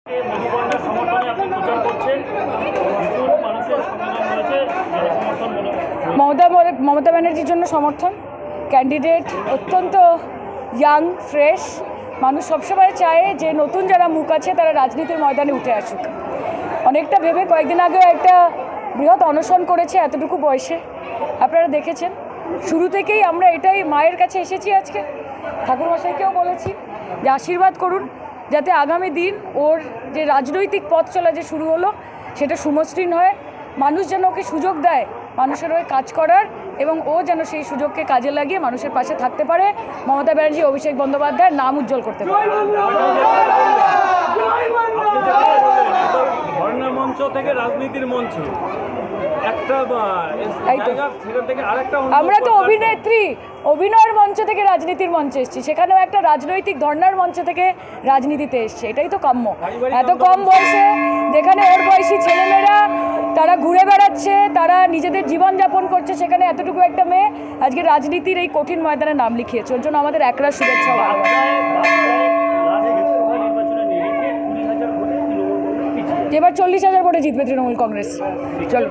মধুকন্যার সমর্থনে আপনি প্রচার করছেন, বিপুল মানুষের সমর্থন রয়েছে, জনসমর্থন মমতা ব্যানার্জির জন্য সমর্থন। ক্যান্ডিডেট অত্যন্ত ইয়াং, ফ্রেশ। মানুষ সবসময় চায় যে নতুন যারা মুখ আছে তারা রাজনীতির ময়দানে উঠে আসুক। অনেকটা ভেবে কয়েকদিন আগেও একটা বৃহৎ অনশন করেছে এতটুকু বয়সে, আপনারা দেখেছেন। শুরু থেকেই আমরা এটাই মায়ের কাছে এসেছি। আজকে ঠাকুরমশাইকেও বলেছি যে আশীর্বাদ করুন যাতে আগামী দিন ওর যে রাজনৈতিক পথ চলা যে শুরু হলো সেটা সুমসৃণ হয়, মানুষ যেন ওকে সুযোগ দেয় মানুষের হয়ে কাজ করার, এবং ও যেন সেই সুযোগকে কাজে লাগিয়ে মানুষের পাশে থাকতে পারে, মমতা ব্যানার্জি অভিষেক বন্দ্যোপাধ্যায়ের নাম উজ্জ্বল করতে পারে। ধর্ণা মঞ্চ থেকে রাজনীতির মঞ্চ একটা থেকে আরেকটা, আমরা তো অভিনেত্রী, অভিনয়ের মঞ্চ থেকে রাজনীতির মঞ্চে এসেছি, সেখানেও একটা রাজনৈতিক ধর্ণার মঞ্চ থেকে রাজনীতিতে এসছে। এটাই তো কাম্য। এত কম বয়সে যেখানে ওর বয়সী ছেলেমেয়েরা তারা ঘুরে বেড়াচ্ছে, তারা নিজেদের জীবনযাপন করছে, সেখানে এতটুকু একটা মেয়ে আজকে রাজনীতির এই কঠিন ময়দানে নাম লিখিয়েছে। ওর জন্য আমাদের একরা শুভেচ্ছা। এবার 40,000 ভোটে জিতবে তৃণমূল কংগ্রেস। চলো।